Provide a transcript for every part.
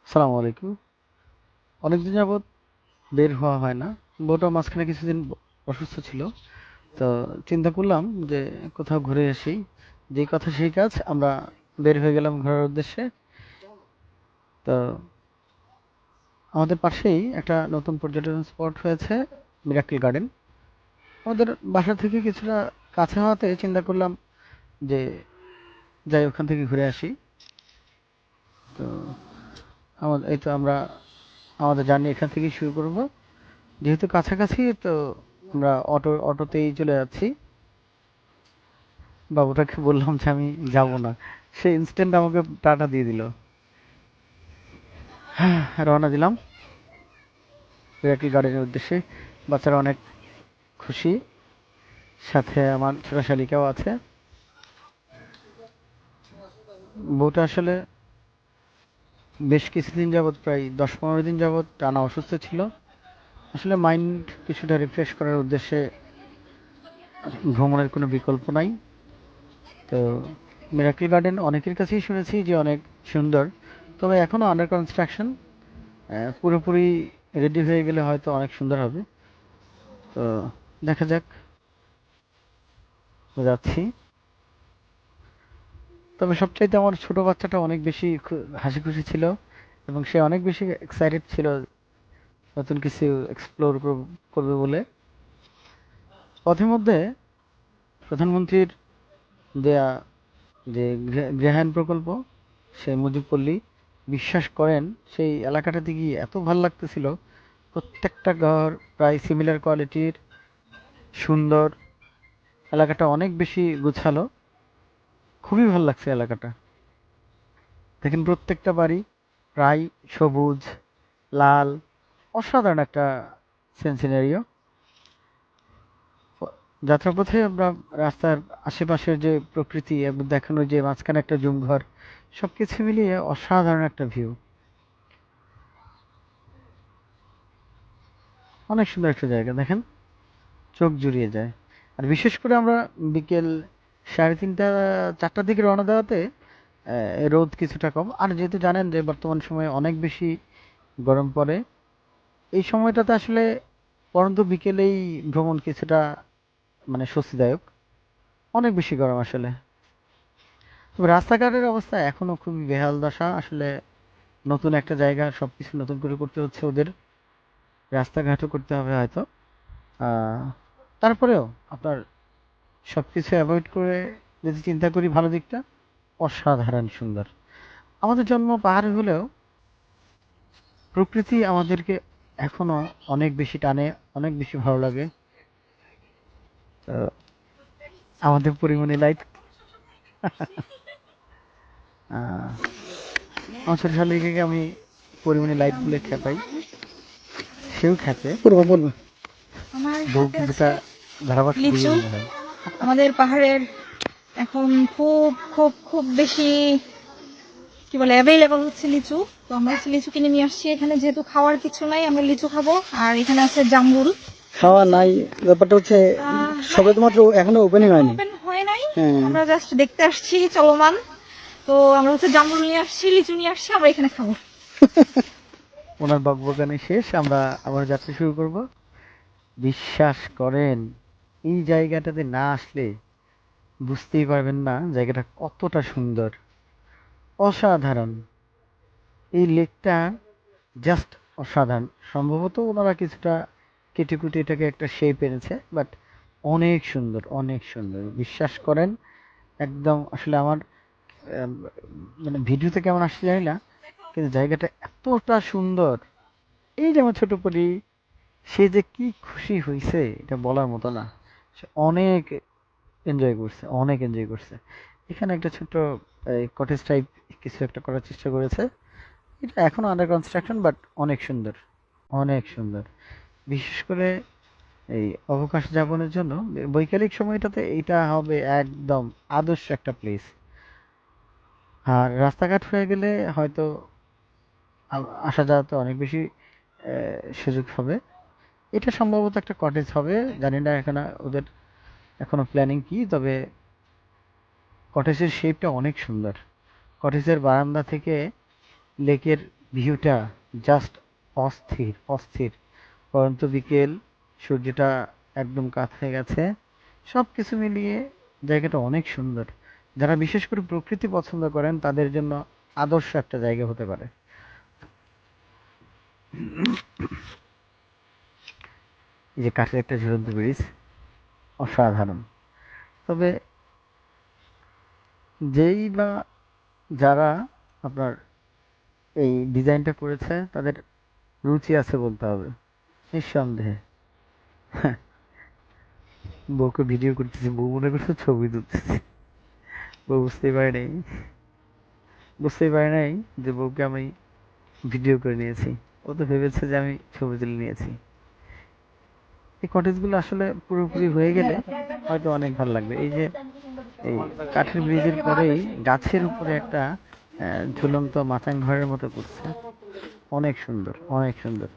আসসালামু আলাইকুম। অনেকদিন যাবৎ বের হওয়া হয় না। বউটা মাঝখানে কিছুদিন অসুস্থ ছিল। তো চিন্তা করলাম যে কোথাও ঘুরে আসি। যেই কথা সেই কাজ, আমরা বের হয়ে গেলাম ঘোরার উদ্দেশ্যে। তো আমাদের পাশেই একটা নতুন পর্যটন স্পট হয়েছে, মিরাক্কেল গার্ডেন। আমাদের বাসা থেকে কিছুটা কাছে হওয়াতে চিন্তা করলাম যে যাই ওখান থেকে ঘুরে আসি। তো এই তো আমরা আমাদের জার্নি এখান থেকেই শুরু করব। যেহেতু কাছাকাছি, তো আমরা অটোতেই চলে যাচ্ছি। বাবুটাকে বললাম যে আমি যাব না, সে ইনস্ট্যান্ট আমাকে টাটা দিয়ে দিল। হ্যাঁ, রওনা দিলাম মিরাকেল গার্ডেনের উদ্দেশ্যে। বাচ্চারা অনেক খুশি, সাথে আমার ছোট শালিকাও আছে। বউটা আসলে বেশ কিছুদিন যাবৎ, প্রায় 10-15 দিন যাবৎ টানা অসুস্থ ছিল। আসলে মাইন্ড কিছুটা রিফ্রেশ করার উদ্দেশ্যে ভ্রমণের কোনো বিকল্প নাই। তো মিরাকেল গার্ডেন অনেকের কাছেই শুনেছি যে অনেক সুন্দর, তবে এখনও আন্ডার কনস্ট্রাকশন। পুরোপুরি রেডি হয়ে গেলে হয়তো অনেক সুন্দর হবে। তো দেখা যাক, যাচ্ছি। তবে সবচাইতে আমার ছোট বাচ্চাটা অনেক বেশি হাসি খুশি ছিল, এবং সে অনেক বেশি এক্সাইটেড ছিল নতুন কিছু এক্সপ্লোর করবে বলে। পথে মধ্যে প্রধানমন্ত্রীর দেয়া যে গৃহায়ণ প্রকল্প, সে মুজিবপল্লী, বিশ্বাস করেন সেই এলাকাটাতে গিয়ে এত ভালো লাগতেছিল। প্রত্যেকটা ঘর প্রায় সিমিলার কোয়ালিটির, সুন্দর। এলাকাটা অনেক বেশি গুছালো, খুবই ভালো লাগছে এলাকাটা। দেখেন প্রত্যেকটা বাড়ি প্রায় সবুজ, লাল, অসাধারণ একটা সিনারিও। যাত্রাপথে আমরা রাস্তার আশেপাশের যে প্রকৃতি এবং দেখানো যে মাঝখানে একটা জুম ঘর, সবকিছু মিলিয়ে অসাধারণ একটা ভিউ। অনেক সুন্দর একটা জায়গা, দেখেন চোখ জুড়িয়ে যায়। আর বিশেষ করে আমরা বিকেল 3:30 4টার দিকে রওনা দেওয়াতে রোদ কিছুটা কম। আর যেহেতু জানেন যে বর্তমান সময়ে অনেক বেশি গরম পড়ে, এই সময়টাতে আসলে পরন্ত বিকেলেই ভ্রমণ কিছুটা মানে স্বস্তিদায়ক। অনেক বেশি গরম আসলে। তবে রাস্তাঘাটের অবস্থা এখনো খুবই বেহাল দশা আসলে। নতুন একটা জায়গা, সবকিছু নতুন করে করতে হচ্ছে ওদের। রাস্তাঘাটও করতে হবে হয়তো। আহ, তারপরেও আপনার সবকিছু অ্যাভয়েড করে যদি চিন্তা করি, ভালো দিকটা অসাধারণ সুন্দর। আমাদের জন্ম পাহাড়ে হলেও প্রকৃতি আমাদেরকে এখনো অনেক বেশি টানে, অনেক বেশি ভালো লাগে। তো আমাদের পরিমণি লাইট, আমার ছোট শালিকে আমি পরিমণি লাইট বলে খেপাই, সেও খেপে। পূর্ব পূর্ব আমার বউ হাতে কিন্তু আছে ধারাবাস দিয়ে লিচু। মনে হয়। আমাদের পাহাড়ের এখন খুব খুব খুব বেশি কি বলে অ্যাভেলেবল হচ্ছে লিচু। তো আমরা হচ্ছে লিচু কিনে নিয়ে আসছি এখানে, যেহেতু খাওয়ার কিছু নাই আমরা লিচু খাবো। আর এখানে আছে জাম্বুল। খাওয়া নাই, ব্যাপারটা হচ্ছে সবে তো মাত্র এখনো ওপেনিং হয়নি। ওপেন হয় নাই, হ্যাঁ, আমরা জাস্ট দেখতে আসছি চলমান। তো আমরা হচ্ছে জাম্বুল নিয়ে আসছি, লিচু নিয়ে আসছি, আমরা এখানে খাবো। ওনার বকবকানি শেষ, আমরা আবার যাত্রা শুরু করব। বিশ্বাস করেন, এই জায়গাটাতে না আসলে বুঝতেই পারবেন না জায়গাটা কতটা সুন্দর, অসাধারণ। এই লেকটা জাস্ট অসাধারণ। সম্ভবত ওনারা কিছুটা কেটে কুটে এটাকে একটা শেপ এনেছে, বাট অনেক সুন্দর, অনেক সুন্দর। বিশ্বাস করেন, একদম আসলে আমার আম, মানে ভিডিওতে কেমন আসছে জানি না, কিন্তু জায়গাটা এতটা সুন্দর। এই যে আমার ছোট পরি, সে যে কি খুশি হয়েছে এটা বলার মতো না। সে অনেক এনজয় করছে, অনেক এনজয় করছে। এখানে একটা ছোট্ট কটেজ টাইপ কিছু একটা করার চেষ্টা করেছে। এটা এখনো আন্ডার কনস্ট্রাকশন, বাট অনেক সুন্দর, অনেক সুন্দর। বিশেষ করে এই অবকাশ যাপনের জন্য বৈকালিক সময়টাতে এটা হবে একদম আদর্শ একটা প্লেস। আর রাস্তাঘাট হয়ে গেলে হয়তো আসা যাওয়াতে অনেক বেশি সুযোগ হবে। এটা সম্ভবত একটা কটেজ হবে, জানি না এখন ওদের এখনো প্ল্যানিং কি। তবে কটেজের শেপটা অনেক সুন্দর। কটেজের বারান্দা থেকে লেকের ভিউটা জাস্ট অস্থির অস্থির। পরন্ত বিকেল, সূর্যটা একদম কাত হয়ে গেছে, সব কিছু মিলিয়ে জায়গাটা অনেক সুন্দর। যারা বিশেষ করে প্রকৃতি পছন্দ করেন তাদের জন্য আদর্শ একটা জায়গা হতে পারে। এই যে কাঠের একটা ঝুলন্ত ব্রিজ, অসাধারণ। তবে যেই বা যারা আপনার এই ডিজাইনটা করেছে তাদের রুচি আছে বলতে হবে, নিঃসন্দেহে। বউকে ভিডিও করতেছি, বউ মনে করছে ছবি তুলতেছি। বউ বুঝতেই পারে নাই যে বউকে আমি ভিডিও করে নিয়েছি। ও তো ভেবেছে যে আমি ছবি তুলে নিয়েছি। এই কটেজগুলো আসলে পুরোপুরি হয়ে গেলে হয়তো অনেক ভালো লাগবে। এই যে এই কাঠের ব্রিজের পরেই গাছের উপরে একটা ঝুলন্ত মাচাং ঘরের মতো করছে, অনেক সুন্দর অনেক সুন্দর।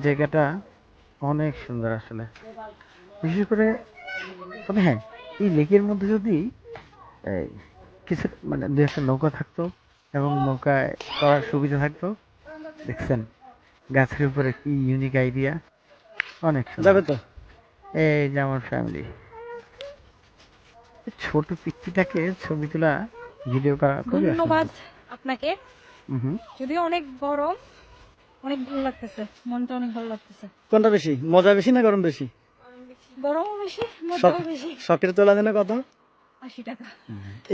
জায়গাটা অনেক সুন্দর আসলে। বিশেষ করে, তবে হ্যাঁ, এই লেকের মধ্যে যদি এই কিছু মানে দু একটা নৌকা থাকতো এবং নৌকায় চড়ার সুবিধা থাকতো, দেখছেন গাছের উপরে কি ইউনিক আইডিয়া, অনেক যাবে সুন্দর। তো? এই যে আমার ফ্যামিলি, ছোট পিচ্চিটাকে ছবি তোলা, ভিডিও করা খুবই ধন্যবাদ অসম্ভব। আপনাকে। হুম। যদিও অনেক গরম, অনেক ভালো লাগতেছে, মনটা অনেক ভালো লাগতেছে। কোনটা বেশি মজা, বেশি না গরম বেশি? গরমও বেশি, মজাও বেশি। শখের তোলা দিনে কত? 80 টাকা।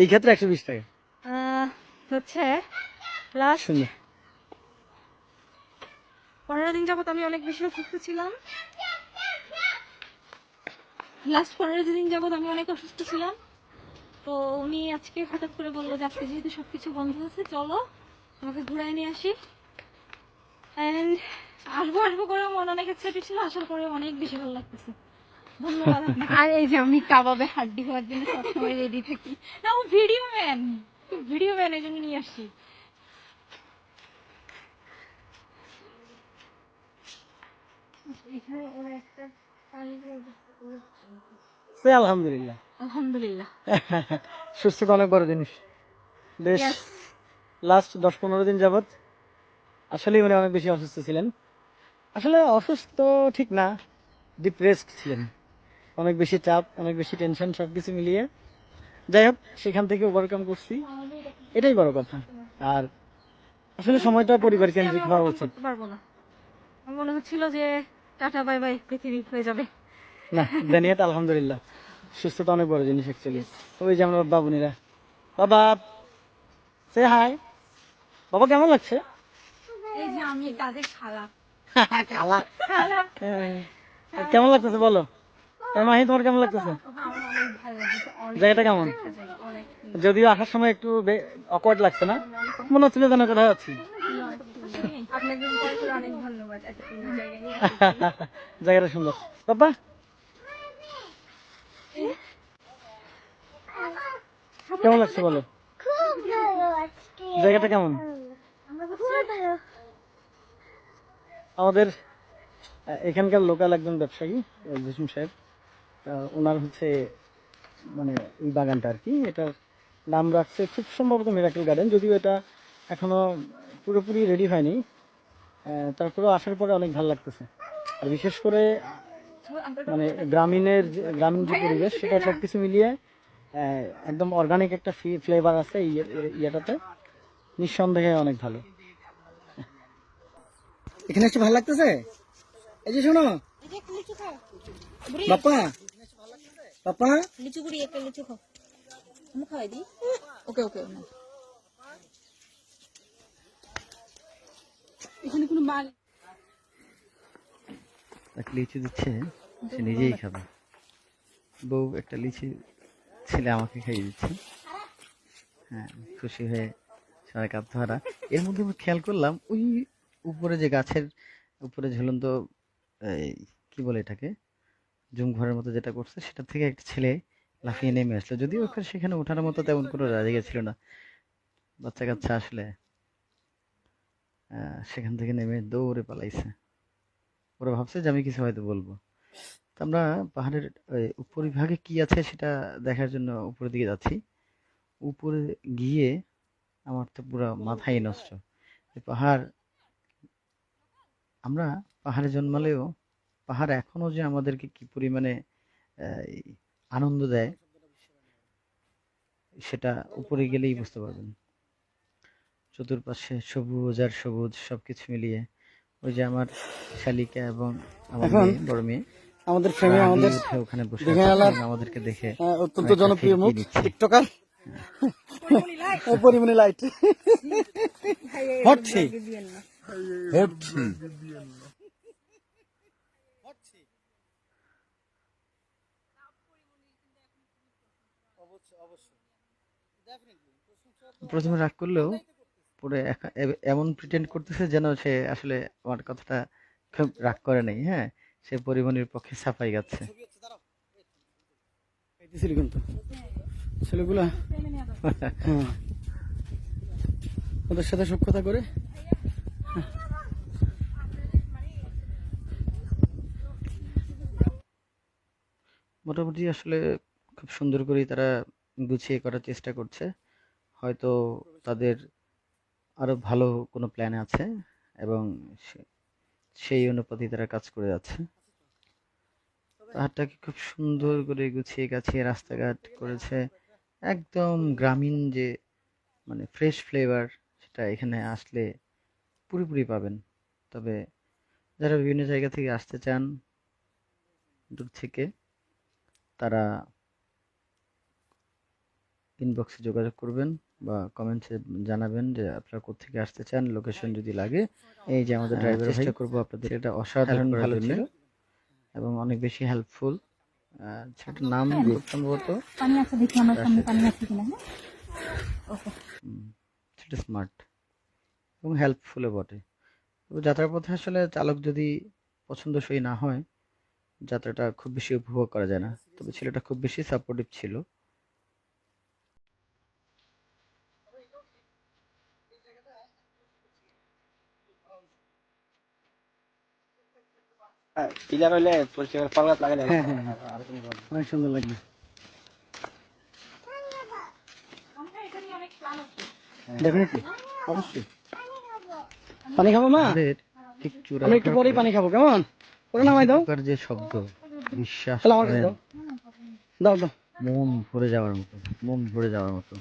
এই ক্ষেত্রে 120 টাকা। হচ্ছে লাস্ট সুন্দর। 15 দিন যাবত আমি অনেক বেশি অসুস্থ ছিলাম। তো উনি আজকে হঠাৎ করে বললো যে আজকে যেহেতু সবকিছু বন্ধ আছে, চলো তোমাকে ঘুরাই নিয়ে আসি। এন্ড আসবো আসবো করে মন অনেক এক্সাইটেড ছিল, আসার পরে অনেক বেশি ভালো লাগতেছে। ধন্যবাদ আপনাকে। আর এই যে আমি কাবাবে হাড্ডি হওয়ার জন্য সবসময় রেডি থাকি। না, ও ভিডিও ম্যান এই জন্য নিয়ে আসছি। এখানে ওরা একটা আলহামদুলিল্লাহ। আলহামদুলিল্লাহ। সুস্থতা অনেক বড় জিনিস। বেশ, Yes. লাস্ট 10-15 দিন যাবত আসলেই উনি অনেক বেশি অসুস্থ ছিলেন। আসলে অসুস্থ ঠিক না, ডিপ্রেসড ছিলেন। অনেক বেশি চাপ, অনেক বেশি টেনশন, সবকিছু মিলিয়ে। যাই হোক, সেখান থেকে ওভারকাম করছি, এটাই বড় কথা। আর আসলে সময়টা পরিবার কেন্দ্রিক হওয়া উচিত। করতে পারবো না, আমার মনে হচ্ছিল যে টাটা বাই বাই পৃথিবী হয়ে যাবে। না, দেনিয়াত আলহামদুলিল্লাহ, সুস্থতা অনেক বড় জিনিস অ্যাকচুয়ালি। ওই যে আমরা বাবুনিরা, বাবা সে হাই, বাবা কেমন লাগছে? এই যে আমি তাদের খালা। খালা, খালা। কেমন লাগতেছে বলো? মাহি তোমার কেমন লাগতেছে? আমার অনেক ভালো লাগছে, অনেক জায়গাটা কেমন? অনেক যদিও আসার সময় একটু অকওয়ার্ড লাগছে না, মনে হচ্ছিল যেন কোথায় আছি। আপনাকে অনেক ধন্যবাদ এত সুন্দর জায়গায়। জায়গাটা সুন্দর। বাবা কেমন লাগছে বলো? জায়গাটা কেমন? আমাদের এখানকার লোকাল একজন ব্যবসায়ী, জসিম সাহেব, ওনার হচ্ছে মানে এই বাগানটা আর কি, এটার নাম রাখছে খুব সম্ভবত মিরাকেল গার্ডেন। যদিও এটা এখনো পুরোপুরি রেডি হয়নি, তারপরেও আসার পরে অনেক ভালো লাগতেছে। আর বিশেষ করে মানে গ্রামীণ যে পরিবেশ, সেটা সবকিছু মিলিয়ে একদম অর্গানিক একটা ফ্লেভার আছে এই ইয়েটাতে, নিঃসন্দেহে অনেক ভালো। এখানে এসে ভালো লাগতেছে। এই যে শোনো বাপ্পা, বাপ্পা লিচু গুড়ি একটা লিচু খাও, আমি খাওয়াই দিই। ওকে ওকে। এখানে কোনো মাল একটা লিচু দিচ্ছে, সে নিজেই খাবে। বউ একটা লিচু ছেলে আমাকে খাইয়ে দিচ্ছে। হ্যাঁ, খুশি হয়ে সারা কাপ ধরা। এর মধ্যে আমি খেয়াল করলাম ওই উপরে যে গাছের উপরে ঝুলন্ত, এই কি বলে এটাকে, জুম ঘরের মতো যেটা করছে, সেটা থেকে একটা ছেলে লাফিয়ে নেমে আসলো। যদিও ওখানে সেখানে ওঠার মতো তেমন কোনো জায়গা ছিল না, বাচ্চা কাচ্চা আসলে সেখান থেকে নেমে দৌড়ে পালাইছে। ওরা ভাবছে যে আমি কিছু হয়তো বলবো। তো আমরা পাহাড়ের উপরিভাগে কি আছে সেটা দেখার জন্য উপরের দিকে যাচ্ছি। উপরে গিয়ে আমার তো পুরো মাথাই নষ্ট। এই পাহাড়, আমরা পাহাড়ে জন্মালেও পাহাড় এখনো যে আমাদেরকে কি পরিমাণে এই আনন্দ দেয় সেটা উপরে গেলেই বুঝতে পারবেন। চতুর্পাশে সবুজ আর সবুজ সবকিছু মিলিয়ে। ওই যে আমার শালিকা এবং আমার এখন মেয়ে, বড় মেয়ে, আমাদের তারা ফ্রেমে আগেই আমাদের উঠে ওখানে বসে আছে দিঘানালার এবং আমাদেরকে দেখে অত্যন্ত অনেকটা জনপ্রিয় ফিরকি মুখ নিচ্ছে। টিকটকার পরিমণি লাইট হচ্ছে হচ্ছে প্রথমে রাগ করলেও পরে এমন প্রিটেন্ড করতেছে যেন সে আসলে আমার কথাটা খুব রাগ করে নাই। হ্যাঁ, সে পরিমণির পক্ষে সাফাই গাচ্ছে। পাইতেছিলি কিন্তু ছেলেগুলা হ্যাঁ ওদের সাথে সব কথা করে মোটামুটি আসলে খুব সুন্দর করেই তারা গুছিয়ে করার চেষ্টা করছে। হয়তো তাদের আরো ভালো কোনো প্ল্যান আছে এবং সেই অনুপাতে তারা কাজ করে যাচ্ছে। পাহাড়টাকে খুব সুন্দর করে গুছিয়ে গাছিয়ে রাস্তাঘাট করেছে। একদম গ্রামীণ যে মানে ফ্রেশ ফ্লেভার, সেটা এখানে আসলে পুরোপুরি পাবেন। তবে যারা বিভিন্ন জায়গা থেকে আসতে চান দূর থেকে, তারা ইনবক্সে যোগাযোগ করবেন বা কমেন্টসে জানাবেন যে আপনারা কোত্থেকে আসতে চান, লোকেশন যদি লাগে। এই যে আমাদের ড্রাইভার ভাই, চেষ্টা করবো আপনাদের এটা অসাধারণ ভালো ছিল এবং অনেক বেশি হেল্পফুল। সেটার নাম খুব সম্ভবত পানি আছে, দেখি আমার সামনে পানি আছে কিনা। ওকে, সেটা স্মার্ট এবং হেল্পফুলও বটে। তবে যাত্রার পথে আসলে চালক যদি পছন্দসই না হয়, যাত্রাটা খুব বেশি উপভোগ করা যায় না। তবে ছেলেটা খুব বেশি সাপোর্টিভ ছিল। পিলার হইলে পরিষ্কার পাল্লাত লাগালে অনেক সুন্দর লাগবে। ডেফিনেটলি, অবশ্যই পানি খাবো মা, পাহাড়ের ঠিক চূড়া আমি একটু পরেই পানি খাবো, কেমন করে নামাই দাও, ওঠার যে শব্দ, বিশ্বাস তাহলে আমার কাছে করেন, দাও দাও দাও। মন ভরে যাওয়ার মতো, মন ভরে যাওয়ার মতো।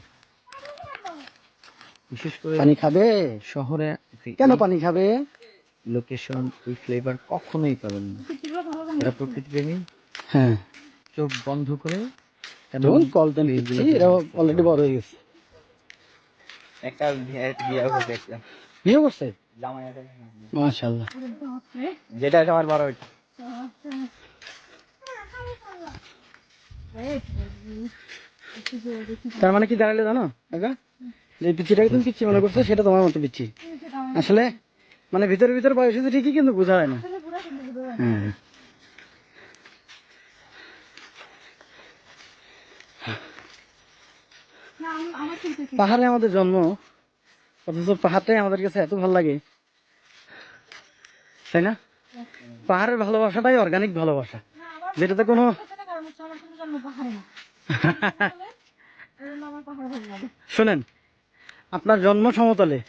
বিশেষ করে পানি খাবে? শহরে কেন পানি খাবে? লোকেশন, ওই ফ্লেভার কখনোই পাবেন না। এরা প্রকৃতিপ্রেমী, হ্যাঁ চোখ বন্ধ করে যখন কল দেন place পিচ্ছি, গুলোকে এরা উপভোগ করতে অলরেডি পারবেন। বড় হয়ে গেছে। একটা বিয়ে করতে দেখলাম বিয়ে করছে? জামাই আছে মাশাআল্লাহ। যেটা আমার বড় হইছে তার মানে কি দাঁড়ালে জানো একা, যে পিচ্ছিটাকে তুমি পিচ্ছি মনে করছো সেটা তোমার মতো পিচ্ছি। আসলে মানে ভিতরে ভিতরে বয়স হচ্ছে ঠিকই, কিন্তু বোঝা যায় না। হ্যাঁ পাহাড়ে আমাদের জন্ম, অথচ পাহাড়টাই আমাদের কাছে এত ভালো লাগে, তাই না? পাহাড়ের ভালোবাসাটাই অর্গানিক ভালোবাসা, যেটাতে কোনো শোনেন, আপনার জন্ম সমতলে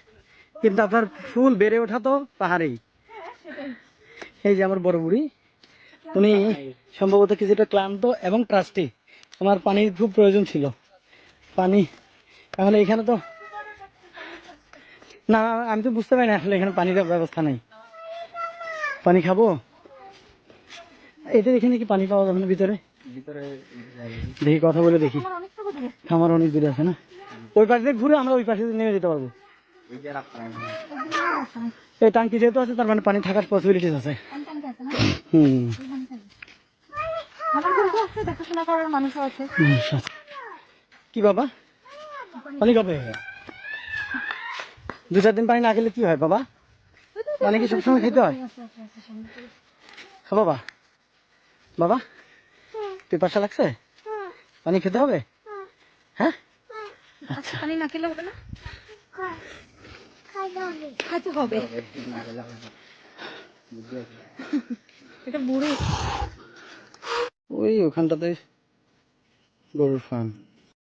কিন্তু আপনার ফুল বেড়ে ওঠা তো পাহাড়েই। এই যে আমার বড় বুড়ি, উনি সম্ভবত কিছুটা ক্লান্ত এবং ট্রাস্টি, ওনার পানির খুব প্রয়োজন ছিল। পানি তাহলে এখানে তো না, আমি তো বুঝতে পারি না আসলে এখানে পানির ব্যবস্থা নেই। পানি খাবো? এদের এখানে কি পানি পাওয়া যাবে না ভিতরে? দেখি কথা বলে দেখি। আমার অনেক দূরে আছে না, ওই পাশে দিয়ে ঘুরে আমরা ওই পাশে দিয়ে নেমে যেতে পারবো। এই টাঙ্কি যেহেতু আছে, তার মানে পানি থাকার পসিবিলিটিস আছে। হুম, দেখাশোনা করার মানুষও আছে। কি বাবা পানি খাবে? 2-4 দিন পানি না খেলে কি হয় বাবা? পানি কি সবসময় খেতে হয়? বাবা বাবা পিপাসা লাগছে, পানি খেতে হবে? হ্যাঁ, আচ্ছা, পানি না খেলে হবে না, খাইতে হবে। এটা বুড়ি ওই ওখানটাতে গরুর ফার্ম।